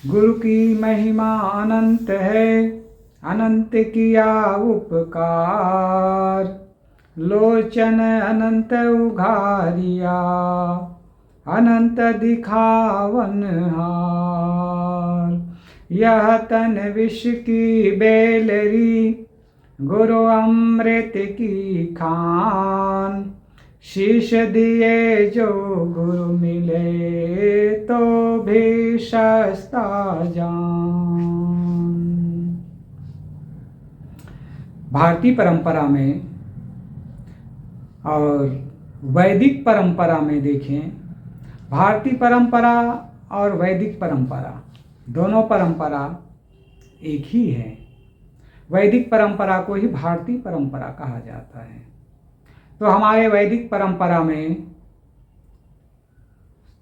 गुरु की महिमा अनंत है, अनंत किया उपकार। लोचन अनंत उघारिया, अनंत दिखावन हार। यह तन विष की बेलरी, गुरु अमृत की खान। शीश दिए जो गुरु मिले, तो भी सस्ता जान। भारतीय परंपरा में और वैदिक परंपरा में देखें, भारतीय परंपरा और वैदिक परंपरा दोनों परंपरा एक ही है। वैदिक परंपरा को ही भारतीय परंपरा कहा जाता है। तो हमारे वैदिक परंपरा में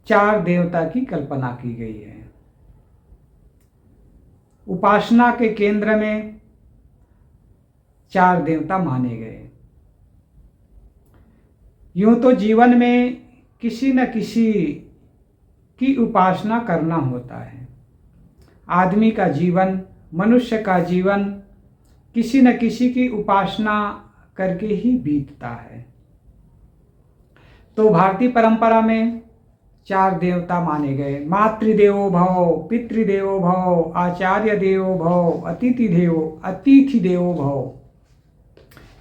4 देवता की कल्पना की गई है। उपासना के केंद्र में 4 देवता माने गए। यूं तो जीवन में किसी न किसी की उपासना करना होता है। आदमी का जीवन, मनुष्य का जीवन किसी न किसी की उपासना करके ही बीतता है। तो भारतीय परंपरा में 4 देवता माने गए। मातृदेवो भव, पितृदेवो भव, आचार्य देवो भव, अतिथि देवो भव।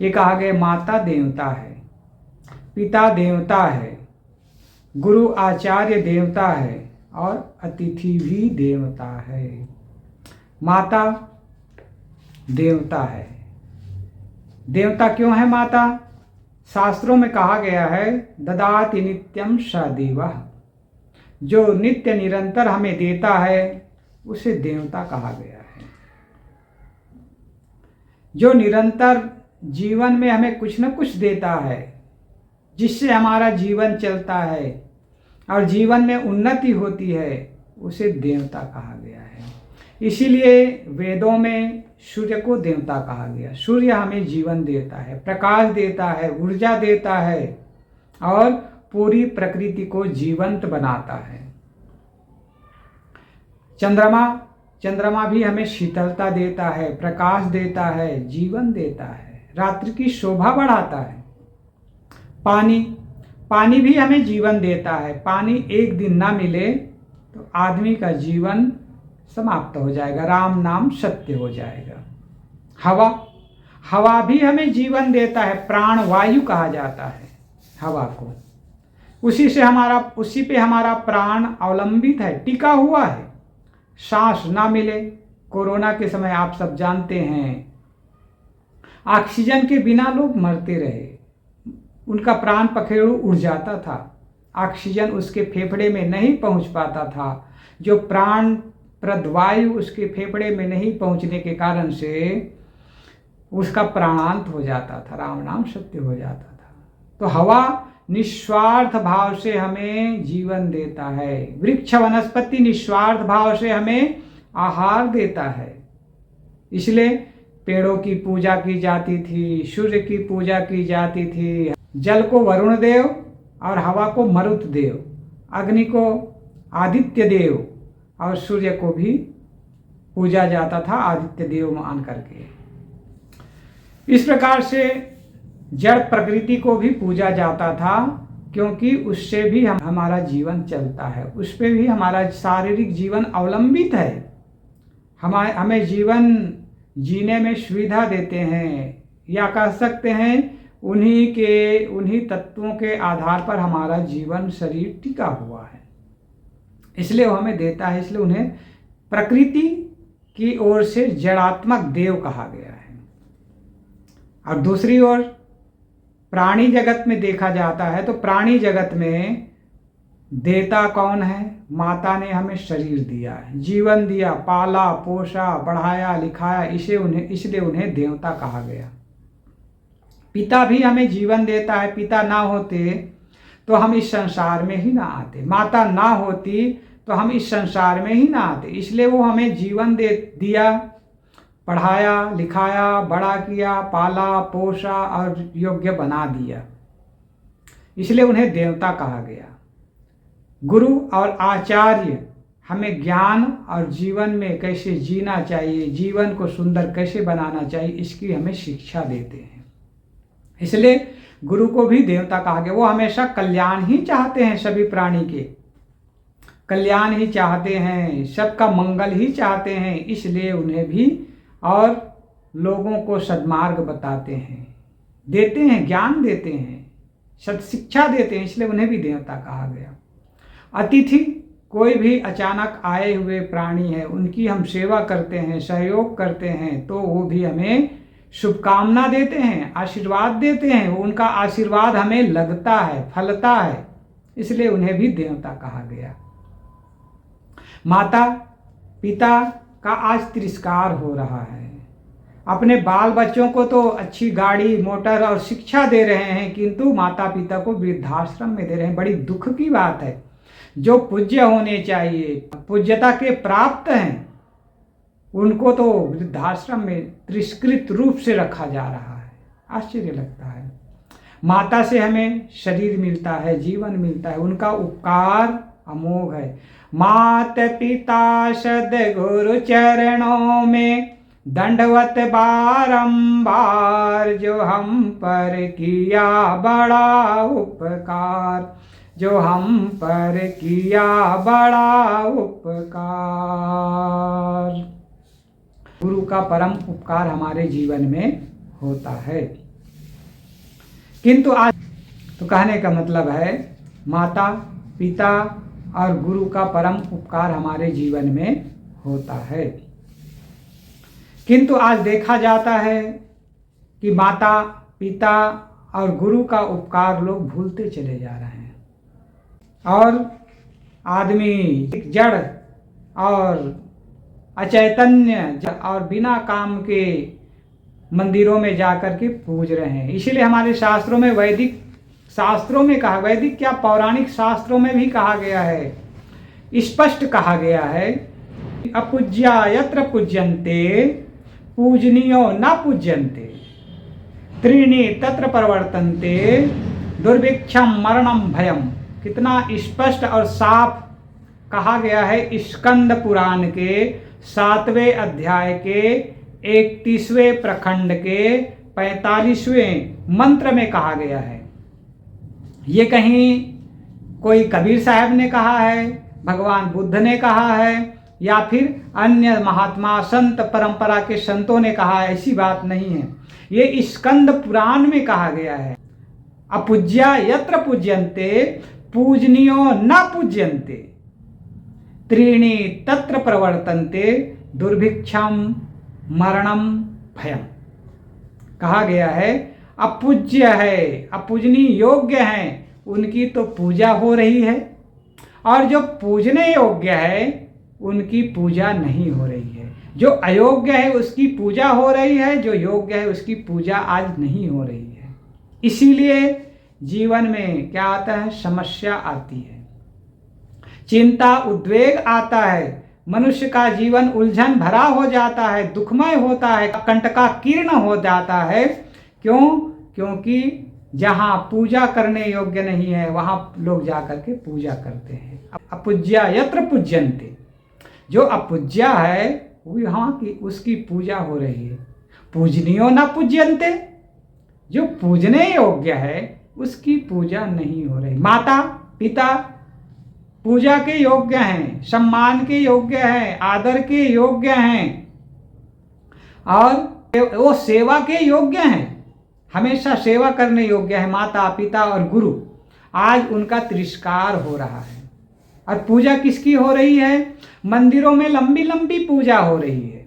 ये कहा गया माता देवता है, पिता देवता है, गुरु आचार्य देवता है और अतिथि भी देवता है। माता देवता है। देवता क्यों है माता? शास्त्रों में कहा गया है, ददाति नित्यम स देवः। जो नित्य निरंतर हमें देता है उसे देवता कहा गया है। जो निरंतर जीवन में हमें कुछ न कुछ देता है, जिससे हमारा जीवन चलता है और जीवन में उन्नति होती है, उसे देवता कहा गया है। इसीलिए वेदों में सूर्य को देवता कहा गया। सूर्य हमें जीवन देता है, प्रकाश देता है, ऊर्जा देता है और पूरी प्रकृति को जीवंत बनाता है। चंद्रमा भी हमें शीतलता देता है, प्रकाश देता है, जीवन देता है, रात्रि की शोभा बढ़ाता है। पानी भी हमें जीवन देता है। पानी एक दिन ना मिले तो आदमी का जीवन समाप्त हो जाएगा, राम नाम सत्य हो जाएगा। हवा भी हमें जीवन देता है, प्राण वायु कहा जाता है हवा को। उसी पे हमारा प्राण अवलंबित है, टिका हुआ है। सांस ना मिले, कोरोना के समय आप सब जानते हैं, ऑक्सीजन के बिना लोग मरते रहे। उनका प्राण पखेरु उड़ जाता था, ऑक्सीजन उसके फेफड़े में नहीं पहुंच पाता था। जो प्राण प्रदवायु उसके फेफड़े में नहीं पहुंचने के कारण से उसका प्राणांत हो जाता था, राम नाम सत्य हो जाता था। तो हवा निस्वार्थ भाव से हमें जीवन देता है। वृक्ष वनस्पति निस्वार्थ भाव से हमें आहार देता है। इसलिए पेड़ों की पूजा की जाती थी, सूर्य की पूजा की जाती थी, जल को वरुण देव और हवा को मरुत देव, अग्नि को आदित्य देव और सूर्य को भी पूजा जाता था आदित्य देव मान करके। इस प्रकार से जड़ प्रकृति को भी पूजा जाता था, क्योंकि उससे भी हमारा जीवन चलता है, उस पर भी हमारा शारीरिक जीवन अवलंबित है। हमें जीवन जीने में सुविधा देते हैं, या कह सकते हैं उन्हीं तत्वों के आधार पर हमारा जीवन शरीर टिका हुआ है। इसलिए वो हमें देता है, इसलिए उन्हें प्रकृति की ओर से जड़ात्मक देव कहा गया है। और दूसरी ओर प्राणी जगत में देखा जाता है, तो प्राणी जगत में देवता कौन है? माता ने हमें शरीर दिया है, जीवन दिया, पाला पोसा बढ़ाया लिखाया, इसलिए उन्हें देवता कहा गया। पिता भी हमें जीवन देता है, पिता ना होते तो हम इस संसार में ही ना आते, माता ना होती तो हम इस संसार में ही ना आते। इसलिए वो हमें जीवन दिया, पढ़ाया लिखाया, बड़ा किया, पाला पोसा और योग्य बना दिया, इसलिए उन्हें देवता कहा गया। गुरु और आचार्य हमें ज्ञान और जीवन में कैसे जीना चाहिए, जीवन को सुंदर कैसे बनाना चाहिए, इसकी हमें शिक्षा देते हैं। इसलिए गुरु को भी देवता कहा गया। वो हमेशा कल्याण ही चाहते हैं, सभी प्राणी के कल्याण ही चाहते हैं, सबका मंगल ही चाहते हैं। इसलिए उन्हें भी और लोगों को सद्मार्ग बताते हैं, देते हैं, ज्ञान देते हैं, सद शिक्षा देते हैं। इसलिए उन्हें भी देवता कहा गया। अतिथि कोई भी अचानक आए हुए प्राणी है, उनकी हम सेवा करते हैं, सहयोग करते हैं, तो वो भी हमें शुभकामना देते हैं, आशीर्वाद देते हैं। उनका आशीर्वाद हमें लगता है, फलता है, इसलिए उन्हें भी देवता कहा गया। माता पिता का आज तिरस्कार हो रहा है। अपने बाल बच्चों को तो अच्छी गाड़ी मोटर और शिक्षा दे रहे हैं, किंतु माता पिता को वृद्धाश्रम में दे रहे हैं। बड़ी दुख की बात है। जो पूज्य होने चाहिए, पूज्यता के प्राप्त हैं, उनको तो वृद्धाश्रम में तिरस्कृत रूप से रखा जा रहा है। आश्चर्य लगता है। माता से हमें शरीर मिलता है, जीवन मिलता है, उनका उपकार अमोघ है। मात पिता सद्गुरु चरणों में दंडवत बारंबार, जो हम पर किया बड़ा उपकार, जो हम पर किया बड़ा उपकार। गुरु का परम उपकार हमारे जीवन में होता है। किंतु आज तो कहने का मतलब है, माता पिता और गुरु का परम उपकार हमारे जीवन में होता है, किंतु आज देखा जाता है कि माता पिता और गुरु का उपकार लोग भूलते चले जा रहे हैं, और आदमी जड़ और अचैतन्य और बिना काम के मंदिरों में जाकर के पूज रहे हैं। इसीलिए हमारे शास्त्रों में, वैदिक शास्त्रों में कहा, वैदिक क्या पौराणिक शास्त्रों में भी कहा गया है, स्पष्ट कहा गया है, अपूज्या यत्र पूज्यन्ते पूजनीयो न पूज्यन्ते, त्रीणि तत्र प्रवर्तन्ते दुर्भिक्षम मरणम भयम। कितना स्पष्ट और साफ कहा गया है स्कंद पुराण के 7वें अध्याय के 31वें प्रखंड के 45वें मंत्र में कहा गया है। ये कहीं कोई कबीर साहब ने कहा है, भगवान बुद्ध ने कहा है, या फिर अन्य महात्मा संत परंपरा के संतों ने कहा है, ऐसी बात नहीं है। ये स्कंद पुराण में कहा गया है। अपूज्या यत्र पूज्यन्ते पूजनीयो न पूज्यन्ते, त्रीणि तत्र प्रवर्तन्ते दुर्भिक्षम मरणम भयम। कहा गया है अपूज्य है, अपूजनीय योग्य हैं, उनकी तो पूजा हो रही है, और जो पूजने योग्य है उनकी पूजा नहीं हो रही है। जो अयोग्य है उसकी पूजा हो रही है, जो योग्य है उसकी पूजा आज नहीं हो रही है। इसीलिए जीवन में क्या आता है, समस्या आती है, चिंता उद्वेग आता है, मनुष्य का जीवन उलझन भरा हो जाता है, दुखमय होता है, कंटकाकीर्ण हो जाता है। क्यों? क्योंकि जहाँ पूजा करने योग्य नहीं है वहाँ लोग जाकर के पूजा करते हैं। अपूज्या यत्र पूज्यन्ते, जो अपूज्या है वो यहाँ की उसकी पूजा हो रही है। पूजनीयो न पूज्यन्ते, जो पूजने योग्य है उसकी पूजा नहीं हो रही। माता पिता पूजा के योग्य हैं, सम्मान के योग्य हैं, आदर के योग्य हैं, और वो सेवा के योग्य हैं, हमेशा सेवा करने योग्य है। माता पिता और गुरु, आज उनका तिरस्कार हो रहा है। और पूजा किसकी हो रही है? मंदिरों में लंबी लंबी पूजा हो रही है,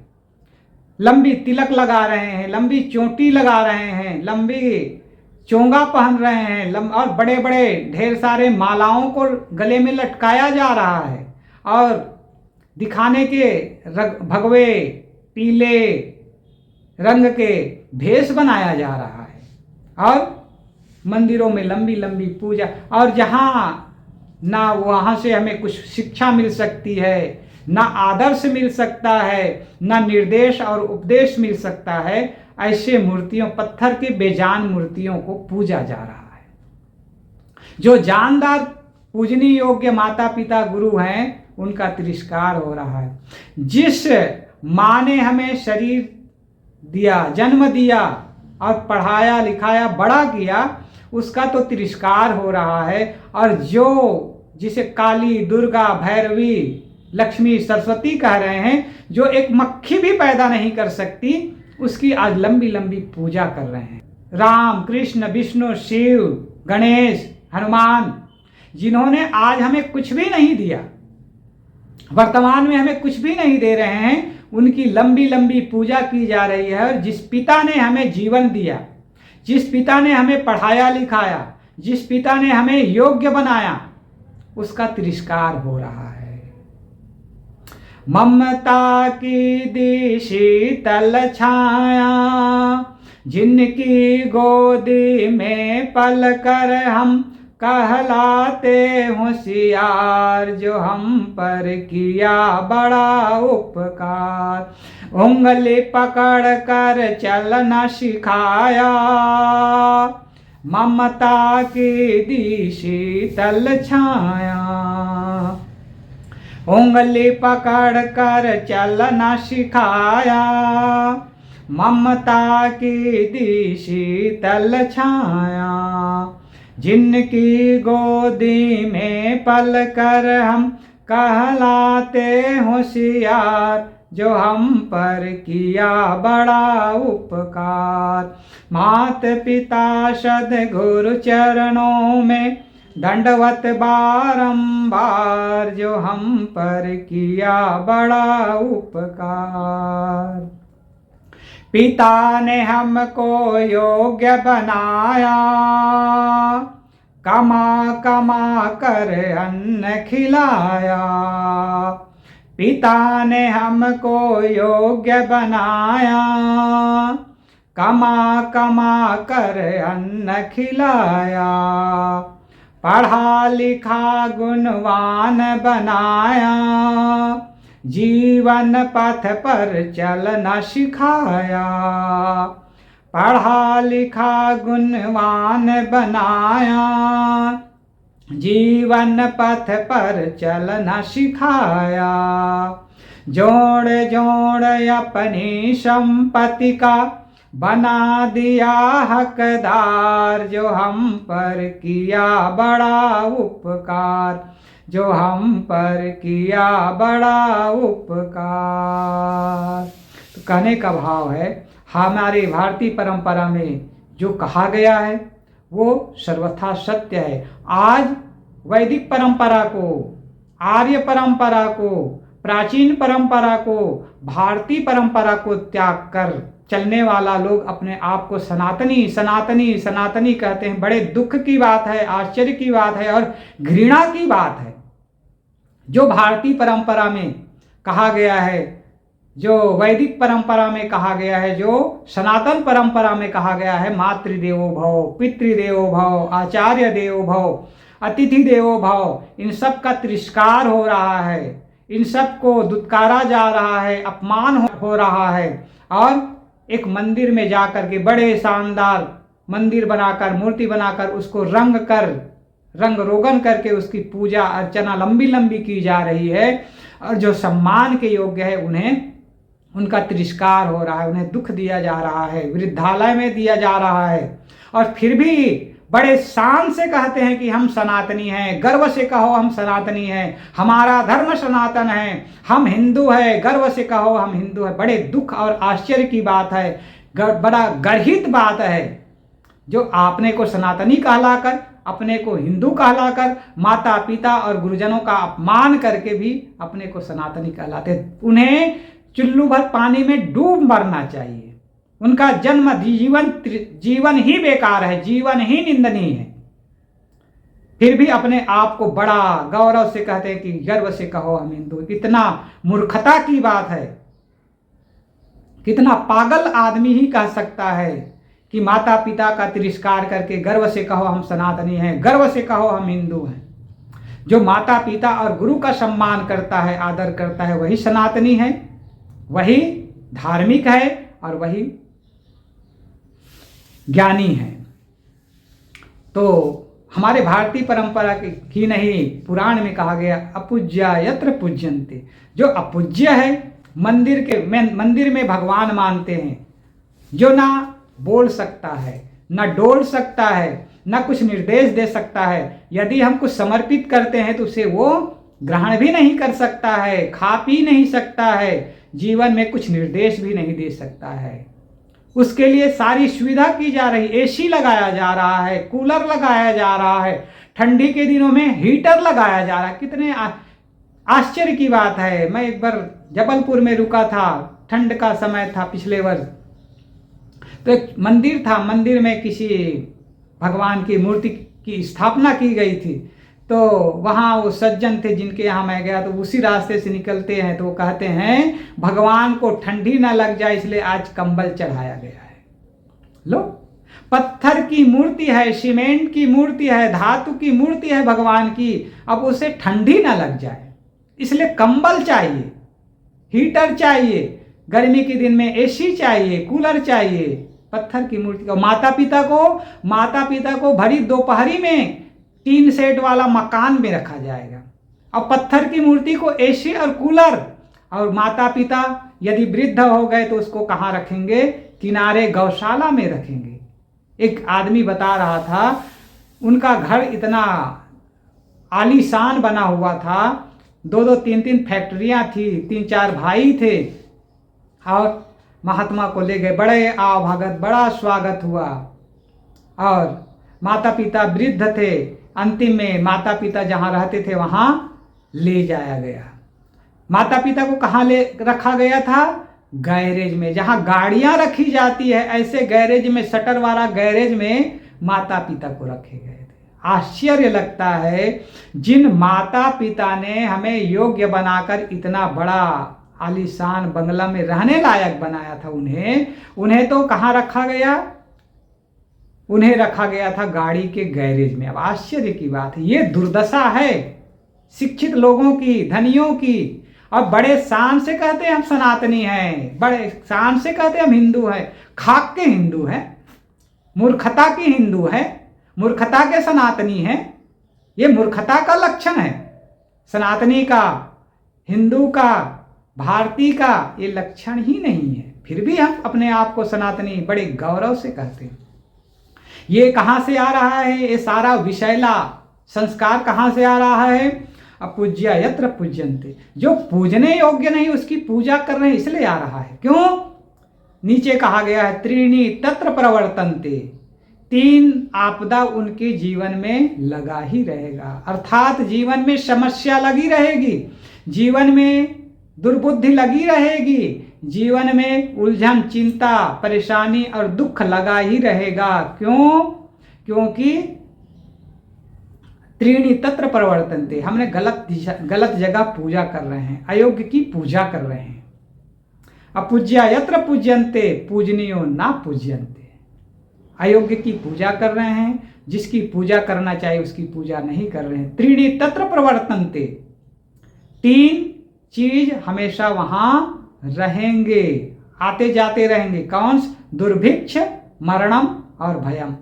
लंबी तिलक लगा रहे हैं, लंबी चोटी लगा रहे हैं, लंबी चोंगा पहन रहे हैं, और बड़े बड़े ढेर सारे मालाओं को गले में लटकाया जा रहा है, और दिखाने के भगवे पीले रंग के भेष बनाया जा रहा है, और मंदिरों में लंबी लंबी पूजा। और जहाँ ना वहाँ से हमें कुछ शिक्षा मिल सकती है, ना आदर्श मिल सकता है, ना निर्देश और उपदेश मिल सकता है, ऐसे मूर्तियों, पत्थर के बेजान मूर्तियों को पूजा जा रहा है। जो जानदार पूजनीय योग्य माता पिता गुरु हैं उनका तिरस्कार हो रहा है। जिस माँ ने हमें शरीर दिया, जन्म दिया और पढ़ाया लिखाया बड़ा किया, उसका तो तिरस्कार हो रहा है। और जो जिसे काली, दुर्गा, भैरवी, लक्ष्मी, सरस्वती कह रहे हैं, जो एक मक्खी भी पैदा नहीं कर सकती, उसकी आज लंबी लंबी पूजा कर रहे हैं। राम, कृष्ण, विष्णु, शिव, गणेश, हनुमान, जिन्होंने आज हमें कुछ भी नहीं दिया, वर्तमान में हमें कुछ भी नहीं दे रहे हैं, उनकी लंबी लंबी पूजा की जा रही है। और जिस पिता ने हमें जीवन दिया, जिस पिता ने हमें पढ़ाया लिखाया, जिस पिता ने हमें योग्य बनाया, उसका तिरस्कार हो रहा है। ममता की दी शीतल छाया, जिनकी गोदी में पल कर हम कहलाते होशियार, जो हम पर किया बड़ा उपकार। उंगली पकड़ कर चलना सिखाया, ममता की दी शीतल छाया। उंगली पकड़ कर चलना सिखाया, ममता की दी शीतल छाया। जिनकी गोदी में पल कर हम कहलाते होशियार, जो हम पर किया बड़ा उपकार। मात पिता सद्गुरु चरणों में दंडवत बारंबार, जो हम पर किया बड़ा उपकार। पिता ने हमको योग्य बनाया, कमा कमा कर अन्न खिलाया। पिता ने हमको योग्य बनाया, कमा कमा कर अन्न खिलाया। पढ़ा लिखा गुणवान बनाया, जीवन पथ पर चलना सिखाया। पढ़ा लिखा गुणवान बनाया, जीवन पथ पर चलना सिखाया। जोड़ जोड़ अपनी संपत्ति का बना दिया हकदार, जो हम पर किया बड़ा उपकार, जो हम पर किया बड़ा उपकार। तो कहने का भाव है, हमारे भारतीय परंपरा में जो कहा गया है वो सर्वथा सत्य है। आज वैदिक परंपरा को, आर्य परंपरा को, प्राचीन परंपरा को, भारतीय परंपरा को त्याग कर चलने वाला लोग अपने आप को सनातनी सनातनी सनातनी कहते हैं। बड़े दुख की बात है, आश्चर्य की बात है और घृणा की बात है। जो भारतीय परंपरा में कहा गया है, जो वैदिक परंपरा में कहा गया है, जो सनातन परंपरा में कहा गया है, मातृदेवो भव, पितृदेवो भव, आचार्य देवो भव, अतिथि देवो भव, इन सब का तिरस्कार हो रहा है, इन सब को दुत्कारा जा रहा है, अपमान हो रहा है। और एक मंदिर में जाकर के बड़े शानदार मंदिर बनाकर, मूर्ति बनाकर, उसको रंग रोगन करके उसकी पूजा अर्चना लंबी लंबी की जा रही है। और जो सम्मान के योग्य है उन्हें, उनका तिरस्कार हो रहा है, उन्हें दुख दिया जा रहा है, वृद्धालय में दिया जा रहा है। और फिर भी बड़े शान से कहते हैं कि हम सनातनी हैं, गर्व से कहो हम सनातनी हैं, हमारा धर्म सनातन है, हम हिंदू हैं, गर्व से कहो हम हिंदू हैं। बड़े दुख और आश्चर्य की बात है, बड़ा गर्हित बात है। जो अपने को सनातनी कहलाकर, अपने को हिंदू कहलाकर, माता पिता और गुरुजनों का अपमान करके भी अपने को सनातनी कहलाते, उन्हें चुल्लू भर पानी में डूब मरना चाहिए। उनका जन्म जीवन ही बेकार है, जीवन ही निंदनीय है। फिर भी अपने आप को बड़ा गौरव से कहते हैं कि गर्व से कहो हम हिंदू। इतना मूर्खता की बात है, कितना पागल आदमी ही कह सकता है कि माता पिता का तिरस्कार करके गर्व से कहो हम सनातनी हैं, गर्व से कहो हम हिंदू हैं। जो माता पिता और गुरु का सम्मान करता है, आदर करता है, वही सनातनी है, वही धार्मिक है और वही ज्ञानी है। तो हमारे भारतीय परंपरा की नहीं, पुराण में कहा गया अपूज्या यत्र पूज्यन्ते। जो अपूज्य है, मंदिर में भगवान मानते हैं, जो ना बोल सकता है, ना डोल सकता है, ना कुछ निर्देश दे सकता है। यदि हम कुछ समर्पित करते हैं तो उसे वो ग्रहण भी नहीं कर सकता है, खा पी नहीं सकता है, जीवन में कुछ निर्देश भी नहीं दे सकता है। उसके लिए सारी सुविधा की जा रही, एसी लगाया जा रहा है, कूलर लगाया जा रहा है, ठंडी के दिनों में हीटर लगाया जा रहा है। कितने आश्चर्य की बात है। मैं एक बार जबलपुर में रुका था, ठंड का समय था पिछले वर्ष, तो एक मंदिर था, मंदिर में किसी भगवान की मूर्ति की स्थापना की गई थी। तो वहाँ वो सज्जन थे जिनके यहाँ मैं गया, तो उसी रास्ते से निकलते हैं तो वो कहते हैं भगवान को ठंडी ना लग जाए इसलिए आज कंबल चढ़ाया गया है। लो, पत्थर की मूर्ति है, सीमेंट की मूर्ति है, धातु की मूर्ति है भगवान की, अब उसे ठंडी ना लग जाए इसलिए कंबल चाहिए, हीटर चाहिए, गर्मी के दिन में एसी चाहिए, कूलर चाहिए। पत्थर की मूर्ति को माता पिता को भरी दोपहरी में 3 सेट वाला मकान में रखा जाएगा, और पत्थर की मूर्ति को एसी और कूलर। और माता पिता यदि वृद्ध हो गए तो उसको कहाँ रखेंगे? किनारे गौशाला में रखेंगे। एक आदमी बता रहा था, उनका घर इतना आलीशान बना हुआ था, 2-2 3-3 फैक्ट्रियां थी, 3-4 भाई थे, और महात्मा को ले गए, बड़े आवभगत, बड़ा स्वागत हुआ। और माता पिता वृद्ध थे, अंतिम में माता पिता जहाँ रहते थे वहाँ ले जाया गया। माता पिता को कहाँ ले रखा गया था? गैरेज में, जहाँ गाड़ियाँ रखी जाती है, ऐसे गैरेज में, शटर वाला गैरेज में माता पिता को रखे गए थे। आश्चर्य लगता है, जिन माता पिता ने हमें योग्य बनाकर इतना बड़ा आलीशान बंगला में रहने लायक बनाया था, उन्हें तो कहाँ रखा गया? उन्हें रखा गया था गाड़ी के गैरेज में। अब आश्चर्य की बात है, ये दुर्दशा है शिक्षित लोगों की, धनियों की। अब बड़े शान से कहते हैं हम सनातनी हैं, बड़े शान से कहते हैं हम हिंदू हैं। खाक के हिंदू हैं, मूर्खता की हिंदू है, मूर्खता के सनातनी हैं। ये मूर्खता का लक्षण है। सनातनी का, हिंदू का, भारतीय का ये लक्षण ही नहीं है। फिर भी हम अपने आप को सनातनी बड़े गौरव से कहते हैं। ये कहाँ से आ रहा है? ये सारा विषैला संस्कार कहाँ से आ रहा है? अपूज्या यत्र पूज्यन्ते। जो पूजने योग्य नहीं उसकी पूजा कर रहे हैं, इसलिए आ रहा है। क्यों? नीचे कहा गया है त्रीणि तत्र प्रवर्तन्ते। 3 आपदा उनके जीवन में लगा ही रहेगा, अर्थात जीवन में समस्या लगी रहेगी, जीवन में दुर्बुद्धि लगी रहेगी, जीवन में उलझन, चिंता, परेशानी और दुख लगा ही रहेगा। क्यों? क्योंकि त्रीणि तत्र प्रवर्तन्ते, हमने गलत जगह पूजा कर रहे हैं, अयोग्य की पूजा कर रहे हैं। अपूज्या यत्र पूज्यन्ते, पूजनीयो ना पूज्यन्ते। अयोग्य की पूजा कर रहे हैं, जिसकी पूजा करना चाहिए उसकी पूजा नहीं कर रहे हैं। त्रीणि तत्र प्रवर्तन्ते, 3 चीज हमेशा वहां रहेंगे, आते जाते रहेंगे। कौन? दुर्भिक्ष, मरणम और भयम।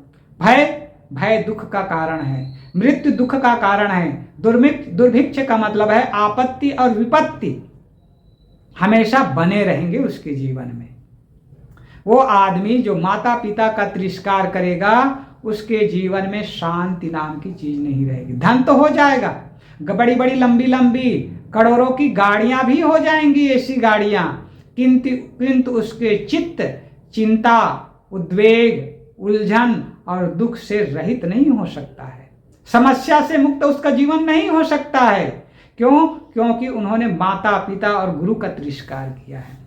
भय दुख का कारण है, मृत्यु दुख का कारण है। दुर्भिक्ष का मतलब है आपत्ति और विपत्ति हमेशा बने रहेंगे उसके जीवन में। वो आदमी जो माता पिता का तिरस्कार करेगा उसके जीवन में शांति नाम की चीज नहीं रहेगी। धन तो हो जाएगा, बड़ी बड़ी लंबी लंबी करोड़ों की गाड़ियां भी हो जाएंगी, ऐसी गाड़ियां, किंतु उसके चित्त चिंता, उद्वेग, उलझन और दुख से रहित नहीं हो सकता है। समस्या से मुक्त उसका जीवन नहीं हो सकता है। क्यों? क्योंकि उन्होंने माता पिता और गुरु का तिरस्कार किया है।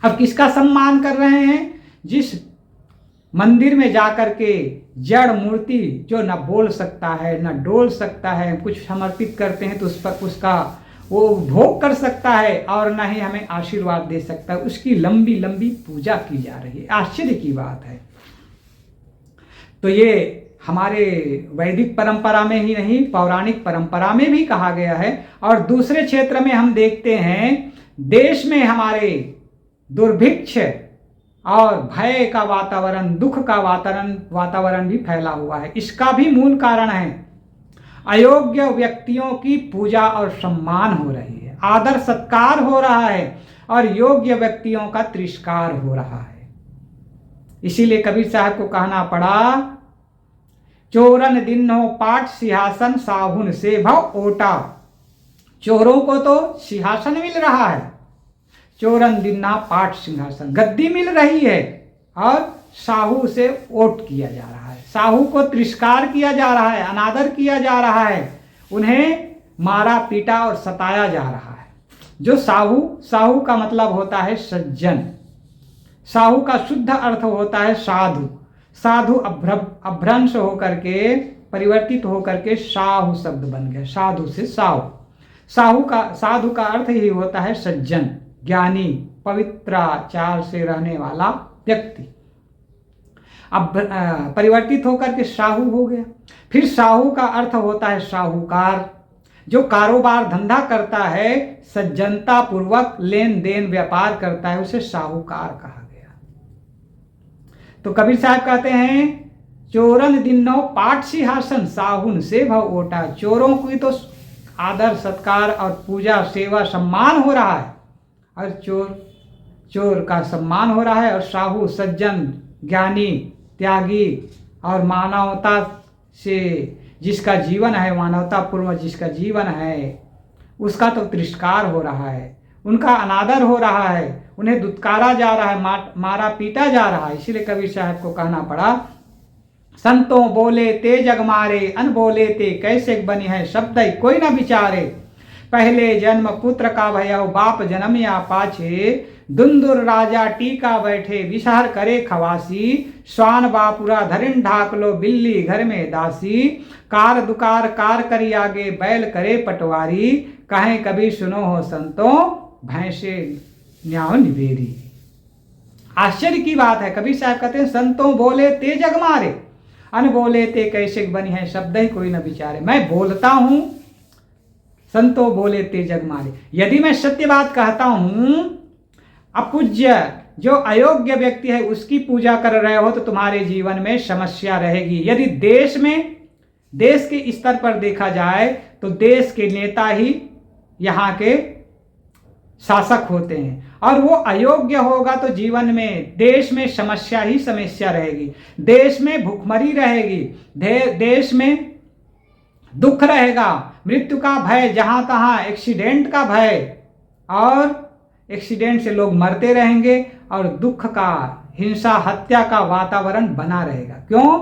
अब किसका सम्मान कर रहे हैं? जिस मंदिर में जाकर के जड़ मूर्ति जो न बोल सकता है न डोल सकता है, कुछ समर्पित करते हैं तो उस पर उसका वो भोग कर सकता है और न ही हमें आशीर्वाद दे सकता है, उसकी लंबी लंबी पूजा की जा रही है। आश्चर्य की बात है। तो ये हमारे वैदिक परंपरा में ही नहीं, पौराणिक परंपरा में भी कहा गया है। और दूसरे क्षेत्र में हम देखते हैं, देश में हमारे दुर्भिक्ष और भय का वातावरण, दुख का वातावरण भी फैला हुआ है। इसका भी मूल कारण है अयोग्य व्यक्तियों की पूजा और सम्मान हो रही है, आदर सत्कार हो रहा है और योग्य व्यक्तियों का तिरस्कार हो रहा है। इसीलिए कबीर साहब को कहना पड़ा, चोरन दिन्हो पाट सिंहासन साहुन से भव ओटा। चोरों को तो सिंहासन मिल रहा है, चोरन दिन्ना पाट सिंहासन, गद्दी मिल रही है, और साहू से ओट किया जा रहा है, साहू को तिरस्कार किया जा रहा है, अनादर किया जा रहा है, उन्हें मारा पीटा और सताया जा रहा है। जो साहू का मतलब होता है सज्जन, साहू का शुद्ध अर्थ होता है साधु। साधु अभ्रंश होकर के, परिवर्तित होकर के साहू शब्द बन गया, साधु से साहू। साधु का अर्थ ही होता है सज्जन, ज्ञानी, पवित्राचार से रहने वाला व्यक्ति। अब परिवर्तित होकर के साहू हो गया। फिर साहू का अर्थ होता है साहूकार, जो कारोबार धंधा करता है, सज्जनता पूर्वक लेन देन व्यापार करता है, उसे साहूकार कहा गया। तो कबीर साहब कहते हैं, चोरन दिन्नो पाट सिंहासन साहुन से भव ओटा। चोरों की तो आदर सत्कार और पूजा सेवा सम्मान हो रहा है, और चोर का सम्मान हो रहा है, और साहू सज्जन ज्ञानी त्यागी और मानवता से जिसका जीवन है, मानवता पूर्व जिसका जीवन है, उसका तो तिरस्कार हो रहा है, उनका अनादर हो रहा है, उन्हें दुत्कारा जा रहा है, मारा पीटा जा रहा है। इसीलिए कबीर साहब को कहना पड़ा, संतों बोले ते जग मारे, अन बोले ते कैसे बनी है, शब्द कोई न विचारे। पहले जन्म पुत्र का भयउ, बाप जन्म या पाछे, दुंदुर राजा टीका बैठे, विषहर करे खवासी, स्वान बापुरा धरिन ढाकलो, बिल्ली घर में दासी, कार दुकार कार करी आगे, बैल करे पटवारी, कहें कभी सुनो हो संतों, भैंसे न्याव निवेरी। आश्चर्य की बात है, कबीर साहब कहते हैं, संतों बोले ते जग मारे, अन बोले ते कैसे बनी है, शब्द ही कोई न विचारे। मैं बोलता हूं, संतों बोले ते जग मारे। यदि मैं सत्य बात कहता हूं, अपूज्य जो अयोग्य व्यक्ति है उसकी पूजा कर रहे हो, तो तुम्हारे जीवन में समस्या रहेगी। यदि देश के स्तर पर देखा जाए तो देश के नेता ही यहाँ के शासक होते हैं, और वो अयोग्य होगा तो जीवन में देश में समस्या ही समस्या रहेगी, देश में भूखमरी रहेगी, देश में दुख रहेगा, मृत्यु का भय, जहां तहां एक्सीडेंट का भय, और एक्सीडेंट से लोग मरते रहेंगे, और दुख का, हिंसा हत्या का वातावरण बना रहेगा। क्यों?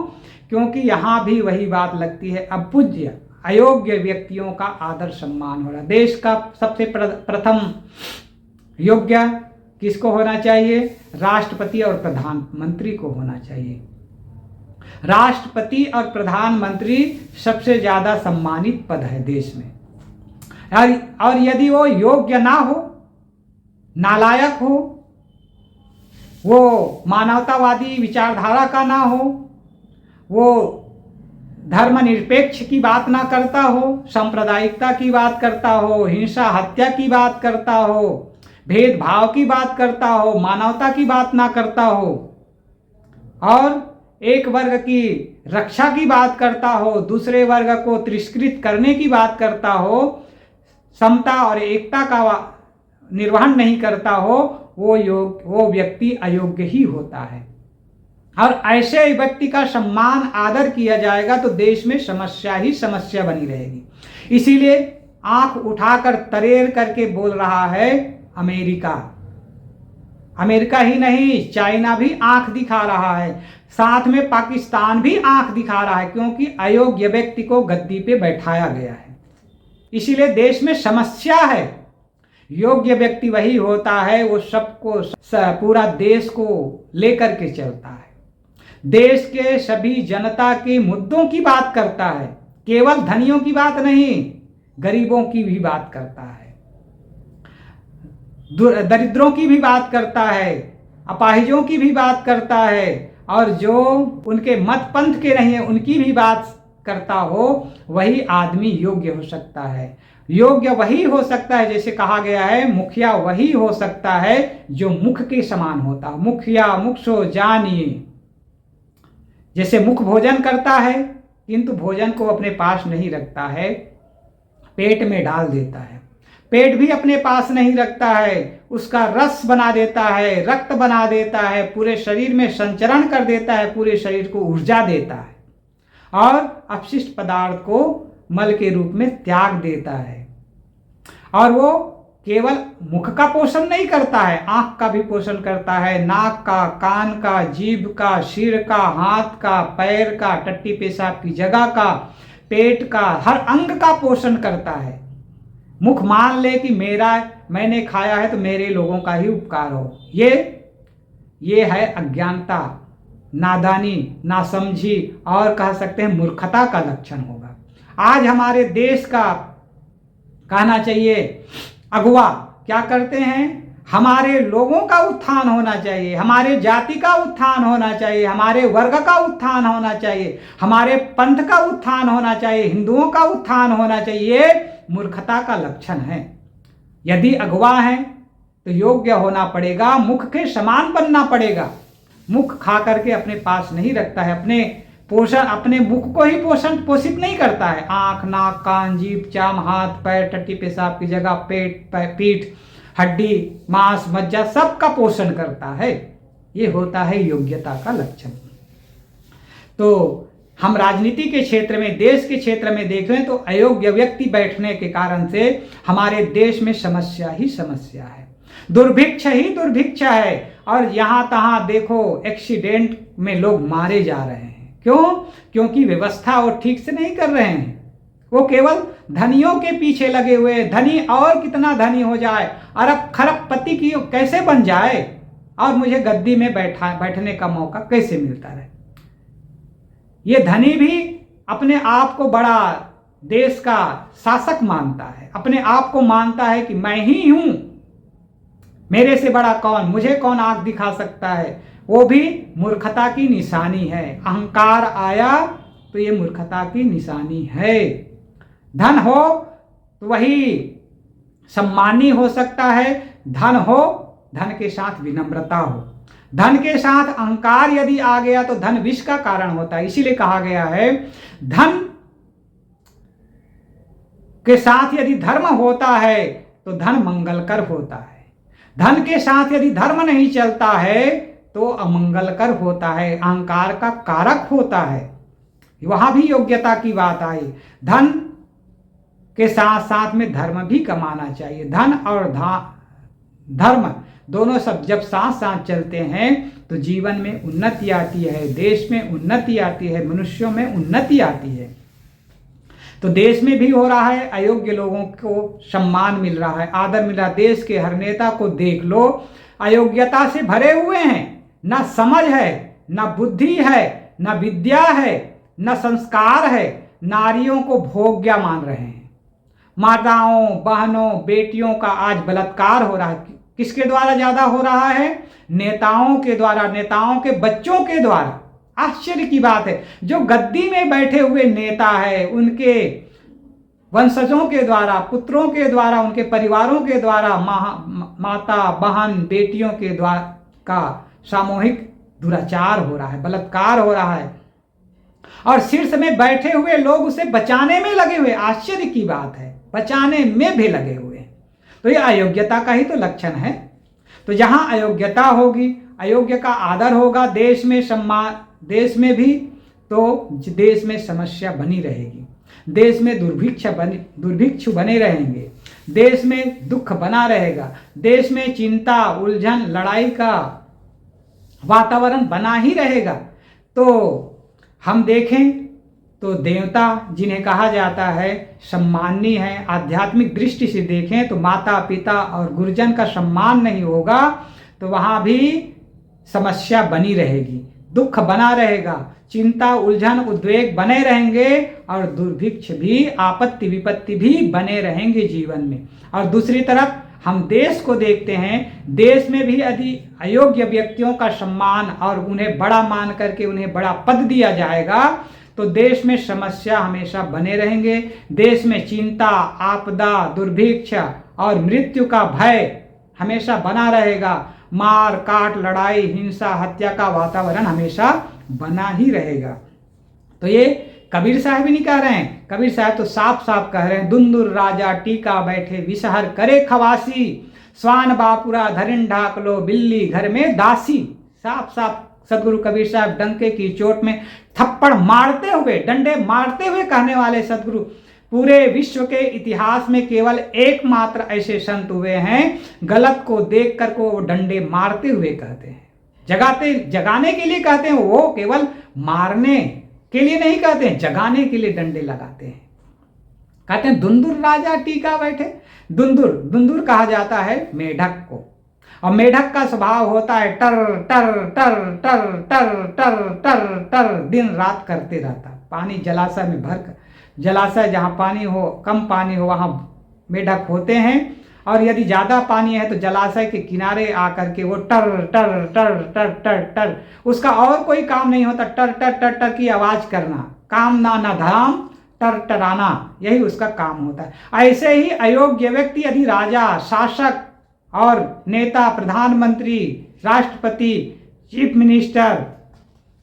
क्योंकि यहां भी वही बात लगती है, अपूज्य अयोग्य व्यक्तियों का आदर सम्मान हो रहा। देश का सबसे प्रथम योग्य किसको होना चाहिए? राष्ट्रपति और प्रधानमंत्री को होना चाहिए। राष्ट्रपति और प्रधानमंत्री सबसे ज्यादा सम्मानित पद है देश में, और यदि वो योग्य ना हो, नालायक हो, वो मानवतावादी विचारधारा का ना हो, वो धर्मनिरपेक्ष की बात ना करता हो, सांप्रदायिकता की बात करता हो, हिंसा हत्या की बात करता हो, भेदभाव की बात करता हो, मानवता की बात ना करता हो, और एक वर्ग की रक्षा की बात करता हो, दूसरे वर्ग को तिरस्कृत करने की बात करता हो, समता और एकता का निर्वहन नहीं करता हो, वो व्यक्ति अयोग्य ही होता है। और ऐसे व्यक्ति का सम्मान आदर किया जाएगा तो देश में समस्या ही समस्या बनी रहेगी। इसीलिए आंख उठाकर तरेर करके बोल रहा है अमेरिका। अमेरिका ही नहीं, चाइना भी आंख दिखा रहा है, साथ में पाकिस्तान भी आंख दिखा रहा है, क्योंकि अयोग्य व्यक्ति को गद्दी पे बैठाया गया है। इसीलिए देश में समस्या है। योग्य व्यक्ति वही होता है, वो सबको, पूरा देश को लेकर के चलता है, देश के सभी जनता के मुद्दों की बात करता है, केवल धनियों की बात नहीं, गरीबों की भी बात करता है, दरिद्रों की भी बात करता है, अपाहिजों की भी बात करता है, और जो उनके मत पंथ के नहीं है उनकी भी बात करता हो, वही आदमी योग्य हो सकता है। योग्य वही हो सकता है, जैसे कहा गया है, मुखिया वही हो सकता है जो मुख के समान होता। मुखिया मुखसो जानिए, जैसे मुख भोजन करता है किंतु भोजन को अपने पास नहीं रखता है, पेट में डाल देता है। पेट भी अपने पास नहीं रखता है, उसका रस बना देता है, रक्त बना देता है, पूरे शरीर में संचरण कर देता है, पूरे शरीर को ऊर्जा देता है और अपशिष्ट पदार्थ को मल के रूप में त्याग देता है। और वो केवल मुख का पोषण नहीं करता है, आंख का भी पोषण करता है, नाक का, कान का, जीभ का, सिर का, हाथ का, पैर का, टट्टी पेशाब की जगह का, पेट का, हर अंग का पोषण करता है। मुख मान ले कि मैंने खाया है तो मेरे लोगों का ही उपकार हो, ये है अज्ञानता, नादानी, नासमझी और कह सकते हैं मूर्खता का लक्षण होगा। आज हमारे देश का कहना चाहिए अगुवा क्या करते हैं, हमारे लोगों का उत्थान होना चाहिए, हमारे जाति का उत्थान होना चाहिए, हमारे वर्ग का उत्थान होना चाहिए, हमारे पंथ का उत्थान होना चाहिए, हिंदुओं का उत्थान होना चाहिए। मूर्खता का लक्षण है। यदि अगुवा है तो योग्य होना पड़ेगा, मुख के समान बनना पड़ेगा। मुख खा करके अपने पास नहीं रखता है, अपने मुख को ही पोषित नहीं करता है। आंख, नाक, कान, जीभ, चाम, हाथ, पैर, टट्टी पेशाब की जगह, पेट, पीठ, हड्डी, मांस, मज्जा सबका पोषण करता है। ये होता है योग्यता का लक्षण। तो हम राजनीति के क्षेत्र में, देश के क्षेत्र में देखें तो अयोग्य व्यक्ति बैठने के कारण से हमारे देश में समस्या ही समस्या है, दुर्भिक्ष ही दुर्भिक्ष है। और यहाँ तहाँ देखो एक्सीडेंट में लोग मारे जा रहे हैं। क्यों? क्योंकि व्यवस्था वो ठीक से नहीं कर रहे हैं, वो केवल धनियों के पीछे लगे हुए। धनी और कितना धनी हो जाए, अरब खरबपति की कैसे बन जाए और मुझे गद्दी में बैठने का मौका कैसे मिलता रहे। ये धनी भी अपने आप को बड़ा देश का शासक मानता है, अपने आप को मानता है कि मैं ही हूं, मेरे से बड़ा कौन, मुझे कौन आंख दिखा सकता है। वो भी मूर्खता की निशानी है। अहंकार आया तो ये मूर्खता की निशानी है। धन हो तो वही सम्मानी हो सकता है, धन हो, धन के साथ विनम्रता हो। धन के साथ अहंकार यदि आ गया तो धन विष का कारण होता है। इसीलिए कहा गया है धन के साथ यदि धर्म होता है तो धन मंगलकर होता है, धन के साथ यदि धर्म नहीं चलता है तो अमंगलकर होता है, अहंकार का कारक होता है। वहां भी योग्यता की बात आई। धन के साथ साथ में धर्म भी कमाना चाहिए। धन और धर्म दोनों सब जब साथ साथ चलते हैं तो जीवन में उन्नति आती है, देश में उन्नति आती है, मनुष्यों में उन्नति आती है। तो देश में भी हो रहा है, अयोग्य लोगों को सम्मान मिल रहा है, आदर मिल रहा है। देश के हर नेता को देख लो, अयोग्यता से भरे हुए हैं। ना समझ है, ना बुद्धि है, ना विद्या है, ना संस्कार है। नारियों को भोग्या मान रहे हैं। माताओं, बहनों, बेटियों का आज बलात्कार हो रहा है। किसके द्वारा ज्यादा हो रहा है? नेताओं के द्वारा, नेताओं के बच्चों के द्वारा। आश्चर्य की बात है, जो गद्दी में बैठे हुए नेता है उनके वंशजों के द्वारा, पुत्रों के द्वारा, उनके परिवारों के द्वारा माता, बहन, बेटियों के द्वारा का सामूहिक दुराचार हो रहा है, बलात्कार हो रहा है और शीर्ष में बैठे हुए लोग उसे बचाने में लगे हुए। आश्चर्य की बात है, बचाने में भी लगे हुए। तो ये अयोग्यता का ही तो लक्षण है। तो जहां अयोग्यता होगी, अयोग्य का आदर होगा देश में, सम्मान देश में भी, तो देश में समस्या बनी रहेगी, देश में दुर्भिक्ष बने रहेंगे, देश में दुख बना रहेगा, देश में चिंता, उलझन, लड़ाई का वातावरण बना ही रहेगा। तो हम देखें तो देवता जिन्हें कहा जाता है सम्माननीय है, आध्यात्मिक दृष्टि से देखें तो माता, पिता और गुरुजन का सम्मान नहीं होगा तो वहाँ भी समस्या बनी रहेगी, दुख बना रहेगा, चिंता, उलझन, उद्वेग बने रहेंगे और दुर्भिक्ष भी, आपत्ति विपत्ति भी बने रहेंगे जीवन में। और दूसरी तरफ हम देश को देखते हैं, देश में भी यदि अयोग्य व्यक्तियों का सम्मान और उन्हें बड़ा मान करके उन्हें बड़ा पद दिया जाएगा तो देश में समस्या हमेशा बने रहेंगे। देश में चिंता, आपदा, दुर्भिक्ष और मृत्यु का भय हमेशा बना रहेगा। मार काट, लड़ाई, हिंसा, हत्या का वातावरण हमेशा बना ही रहेगा। तो ये कबीर साहब ही नहीं कह रहे हैं, कबीर साहब तो साफ साफ कह रहे हैं, दुंदुर राजा टीका बैठे विषहर करे खवासी, स्वान बापुरा धरिन ढाक लो बिल्ली घर में दासी। साफ साफ सदगुरु कबीर साहब डंके की चोट में थप्पड़ मारते हुए, डंडे मारते हुए कहने वाले सदगुरु, पूरे विश्व के इतिहास में केवल एकमात्र ऐसे संत हुए हैं गलत को देख कर को डंडे मारते हुए कहते हैं। जगाने के लिए कहते हैं, वो केवल मारने के लिए नहीं कहते हैं, जगाने के लिए डंडे लगाते हैं। कहते हैं दुंदुर राजा टीका बैठे। दुंदुर कहा जाता है मेढक को, और मेढक का स्वभाव होता है टर टर टर टर टर टर टर टर, दिन रात करते रहता। पानी जलाशय में भर, जलाशय जहाँ पानी हो, कम पानी हो, वहाँ मेढक होते हैं, और यदि ज़्यादा पानी है तो जलाशय के किनारे आकर के वो टर टर टर टर टर टर, उसका और कोई काम नहीं होता, टर टर टर टर की आवाज़ करना, काम ना धाम, टर टराना, यही उसका काम होता है। ऐसे ही अयोग्य व्यक्ति यदि राजा, शासक और नेता, प्रधानमंत्री, राष्ट्रपति, चीफ मिनिस्टर,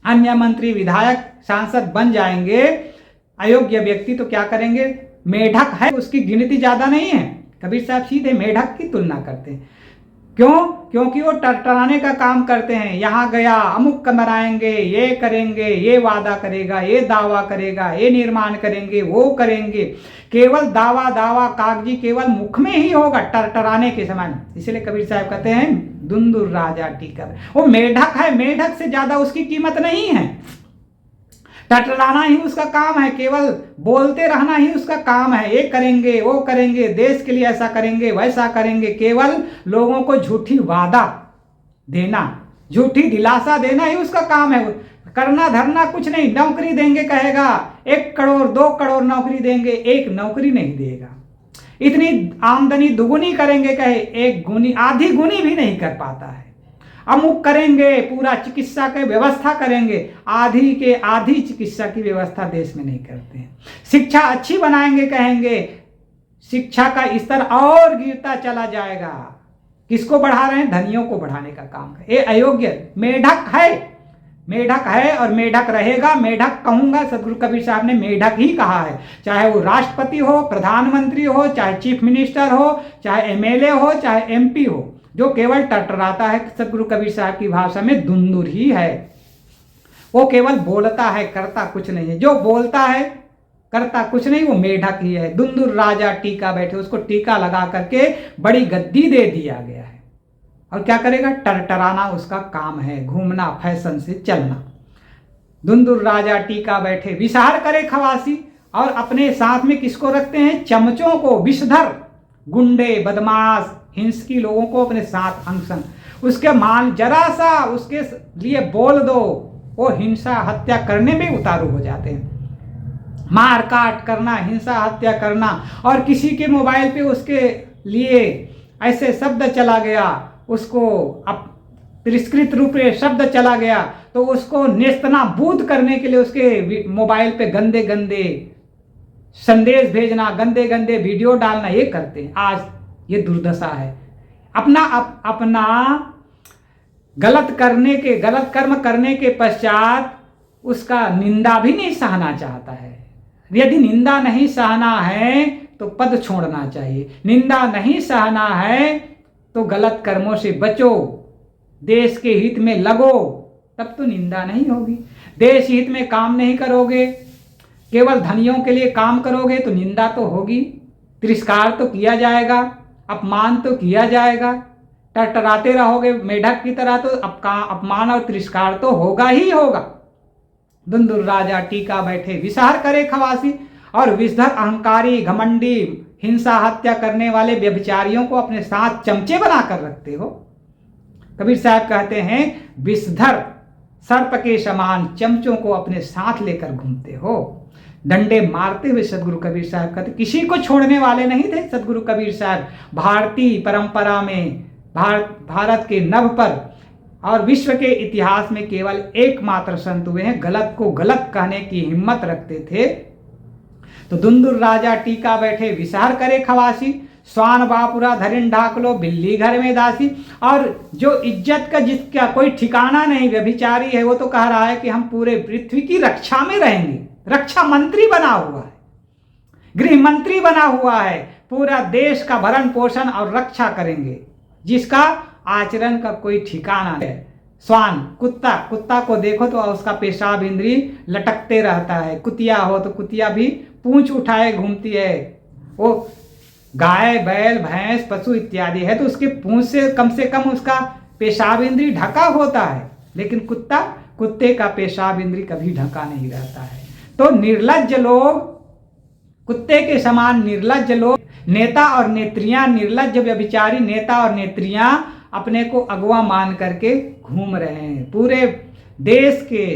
अन्य मंत्री, विधायक, सांसद बन जाएंगे, अयोग्य व्यक्ति तो क्या करेंगे, मेढक है, उसकी गिनती ज़्यादा नहीं है। कबीर साहब सीधे मेढक की तुलना करते हैं। क्यों? क्योंकि वो टरटराने का काम करते हैं। यहाँ गया, अमुक बनाएंगे, ये करेंगे, ये वादा करेगा, ये दावा करेगा, ये निर्माण करेंगे, वो करेंगे, केवल दावा दावा कागजी केवल मुख में ही होगा टरटराने के समय। इसलिए कबीर साहब कहते हैं दुंदुर राजा टीका, वो मेढक है, मेढक से ज्यादा उसकी कीमत नहीं है। टटराना ही उसका काम है, केवल बोलते रहना ही उसका काम है, ये करेंगे, वो करेंगे, देश के लिए ऐसा करेंगे, वैसा करेंगे, केवल लोगों को झूठी वादा देना, झूठी दिलासा देना ही उसका काम है। करना धरना कुछ नहीं। नौकरी देंगे कहेगा 1 करोड़ 2 करोड़ नौकरी देंगे, एक नौकरी नहीं देगा। इतनी आमदनी दुगुनी करेंगे कहे, एक गुनी आधी गुनी भी नहीं कर पाता है। अमुक करेंगे, पूरा चिकित्सा की व्यवस्था करेंगे, आधी के आधी चिकित्सा की व्यवस्था देश में नहीं करते हैं। शिक्षा अच्छी बनाएंगे कहेंगे, शिक्षा का स्तर और गिरता चला जाएगा। किसको बढ़ा रहे हैं? धनियों को बढ़ाने का काम है। ये अयोग्य मेढक है, मेढक है और मेढक रहेगा। मेढक कहूंगा, सदगुरु कबीर साहब ने मेढक ही कहा है। चाहे वो राष्ट्रपति हो, प्रधानमंत्री हो, चाहे चीफ मिनिस्टर हो, चाहे एमएलए हो, चाहे एमपी हो, जो केवल टटराता है, सदगुरु कबीर साहब की भाषा में दुंदुर ही है। वो केवल बोलता है, करता कुछ नहीं है। जो बोलता है, करता कुछ नहीं, वो मेढक ही है। दुंदुर राजा टीका बैठे, उसको टीका लगा करके बड़ी गद्दी दे दिया गया है। और क्या करेगा? टरटराना उसका काम है, घूमना, फैशन से चलना। दुंदुर राजा टीका बैठे विषार करे खवासी, और अपने साथ में किसको रखते हैं? चमचों को, विषधर, गुंडे, बदमाश, हिंसकी लोगों को अपने साथ अंग संग। उसके मान जरा सा उसके लिए बोल दो, वो हिंसा हत्या करने में उतारू हो जाते हैं। मार काट करना, हिंसा हत्या करना, और किसी के मोबाइल पे उसके लिए ऐसे शब्द चला गया, उसको अब तिरस्कृत रूप में शब्द चला गया, तो उसको नेस्तनाबूद करने के लिए उसके मोबाइल पे गंदे गंदे संदेश भेजना, गंदे गंदे वीडियो डालना, ये करते हैं। आज ये दुर्दशा है। अपना गलत कर्म करने के पश्चात उसका निंदा भी नहीं सहना चाहता है। यदि निंदा नहीं सहना है तो पद छोड़ना चाहिए। निंदा नहीं सहना है तो गलत कर्मों से बचो, देश के हित में लगो, तब तो निंदा नहीं होगी। देश हित में काम नहीं करोगे, केवल धनियों के लिए काम करोगे तो निंदा तो होगी, तिरस्कार तो किया जाएगा, अपमान तो किया जाएगा। टटराते रहोगे मेढक की तरह तो अपमान और तिरस्कार तो होगा ही होगा। दुंदुर राजा टीका बैठे विषार करे खवासी, और विषधर, अहंकारी, घमंडी, हिंसा हत्या करने वाले व्यभिचारियों को अपने साथ चमचे बनाकर रखते हो। कबीर साहब कहते हैं विषधर, सर्प के समान चमचों को अपने साथ लेकर घूमते हो। डंडे मारते हुए सदगुरु कबीर साहब कहते, किसी को छोड़ने वाले नहीं थे सदगुरु कबीर साहब। भारतीय परंपरा में, भारत के नभ पर और विश्व के इतिहास में केवल एकमात्र संत हुए हैं गलत को गलत कहने की हिम्मत रखते थे। तो दुंदुर राजा टीका बैठे विसार करे खवासी, स्वान बापुरा धरिन ढाकलो बिल्ली घर में दासी। और जो इज्जत का जिसका कोई ठिकाना नहीं व्यभिचारी है, वो तो कह रहा है कि हम पूरे पृथ्वी की रक्षा में रहेंगे। रक्षा मंत्री बना हुआ है, गृह मंत्री बना हुआ है, पूरा देश का भरण पोषण और रक्षा करेंगे, जिसका आचरण का कोई ठिकाना है। स्वान कुत्ता, कुत्ता को देखो तो उसका पेशाब इंद्री लटकते रहता है। कुतिया हो तो कुतिया भी पूंछ उठाए घूमती है। वो गाय बैल भैंस पशु इत्यादि है तो उसके पूंछ से कम उसका पेशाब इंद्री ढका होता है, लेकिन कुत्ते का पेशाब इंद्री कभी ढका नहीं रहता है। तो निर्लज्ज लोग, कुत्ते के समान निर्लज्ज लोग, नेता और नेत्रियां, निर्लज्ज व्यभिचारी नेता और नेत्रियां अपने को अगवा मान करके घूम रहे हैं। पूरे देश के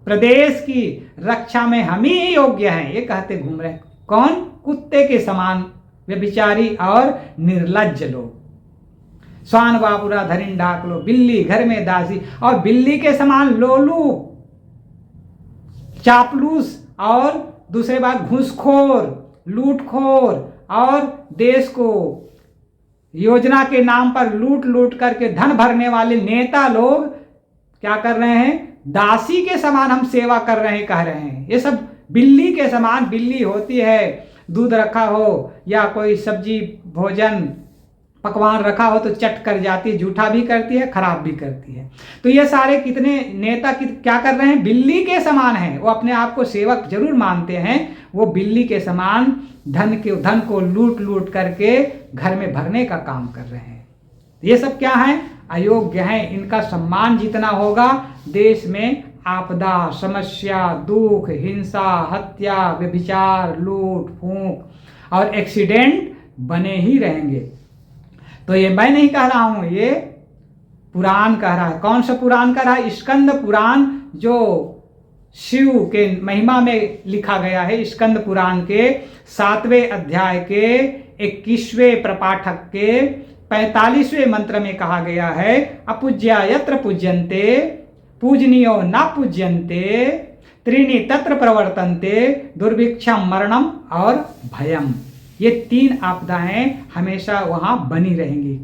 प्रदेश की रक्षा में हम ही योग्य हैं, ये कहते घूम रहे हैं। कौन? कुत्ते के समान व्यभिचारी और निर्लज्ज लोग। स्वान बापुरा धरिन ढाकलो बिल्ली घर में दासी, और बिल्ली के समान लोलू, चापलूस और दूसरे बात घूसखोर, लूटखोर और देश को योजना के नाम पर लूट करके धन भरने वाले नेता लोग क्या कर रहे हैं? दासी के समान हम सेवा कर रहे हैं, कह रहे हैं। ये सब बिल्ली के समान। बिल्ली होती है, दूध रखा हो या कोई सब्जी भोजन पकवान रखा हो तो चट कर जाती है, जूठा भी करती है, खराब भी करती है। तो ये सारे कितने नेता क्या कर रहे हैं? बिल्ली के समान हैं। वो अपने आप को सेवक जरूर मानते हैं, वो बिल्ली के समान धन को लूट करके घर में भरने का काम कर रहे हैं। ये सब क्या है? अयोग्य हैं। इनका सम्मान जितना होगा, देश में आपदा, समस्या, दुख, हिंसा, हत्या, व्यभिचार, लूट फूंक और एक्सीडेंट बने ही रहेंगे। तो ये मैं नहीं कह रहा हूं, ये पुराण कह रहा है। कौन सा पुराण कह रहा है? स्कंद पुराण, जो शिव के महिमा में लिखा गया है। स्कंद पुराण के 7वें अध्याय के 21वें प्रपाठक के 45वें मंत्र में कहा गया है, अपूज्या यत्र पूज्यन्ते पूजनीयो न पूज्यन्ते त्रीणि तत्र प्रवर्तन्ते दुर्भिक्षम मरणम और भयम। ये 3 आपदाएं हमेशा वहां बनी रहेंगी।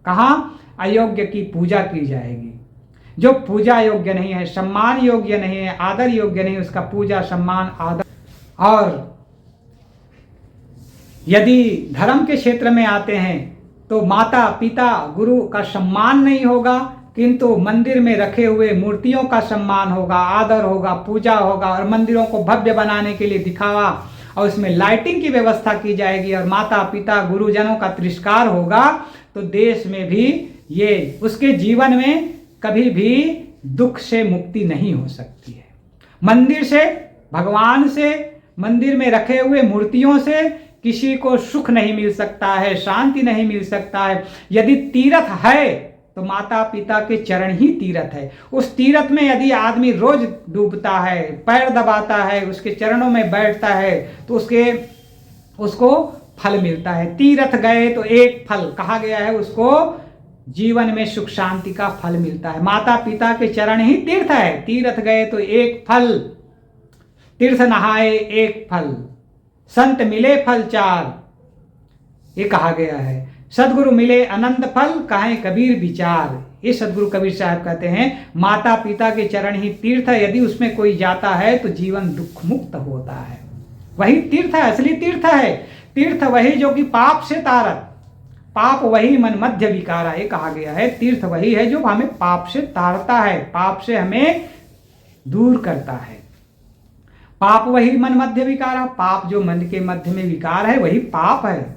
कहाँ? अयोग्य की पूजा की जाएगी। जो पूजा योग्य नहीं है, सम्मान योग्य नहीं है, आदर योग्य नहीं, उसका पूजा सम्मान आदर। और यदि धर्म के क्षेत्र में आते हैं तो माता पिता गुरु का सम्मान नहीं होगा, किंतु मंदिर में रखे हुए मूर्तियों का सम्मान होगा, आदर होगा, पूजा होगा। और मंदिरों को भव्य बनाने के लिए दिखावा और उसमें लाइटिंग की व्यवस्था की जाएगी और माता पिता गुरुजनों का तिरस्कार होगा, तो देश में भी ये उसके जीवन में कभी भी दुख से मुक्ति नहीं हो सकती है। मंदिर से, भगवान से, मंदिर में रखे हुए मूर्तियों से किसी को सुख नहीं मिल सकता है, शांति नहीं मिल सकता है। यदि तीर्थ है तो माता पिता के चरण ही तीर्थ है। उस तीर्थ में यदि आदमी रोज डूबता है, पैर दबाता है, उसके चरणों में बैठता है, तो उसको फल मिलता है। तीर्थ गए तो एक फल कहा गया है, उसको जीवन में सुख शांति का फल मिलता है। माता पिता के चरण ही तीर्थ है। तीर्थ गए तो एक फल, तीर्थ नहाए एक फल, संत मिले फल 4, ये कहा गया है। सदगुरु मिले अनंत फल, कहें कबीर विचार। ये सदगुरु कबीर साहब कहते हैं माता पिता के चरण ही तीर्थ है। यदि उसमें कोई जाता है तो जीवन दुख मुक्त होता है। वही तीर्थ है, असली तीर्थ है। तीर्थ वही जो कि पाप से तारत, पाप वही मन मध्य विकारा, ये कहा गया है। तीर्थ वही है जो हमें पाप से तारता है, पाप से हमें दूर करता है। पाप वही मन मध्य विकारा, पाप जो मन के मध्य में विकार है वही पाप है।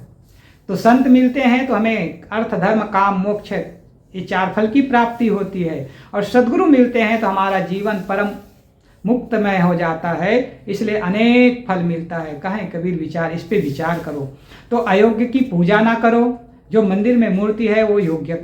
तो संत मिलते हैं तो हमें अर्थ धर्म काम मोक्ष ये 4 फल की प्राप्ति होती है। और सद्गुरु मिलते हैं तो हमारा जीवन परम मुक्तमय हो जाता है। इसलिए अनेक फल मिलता है। कहें कबीर विचार, इस पे विचार करो। तो अयोग्य की पूजा ना करो। जो मंदिर में मूर्ति है वो योग्य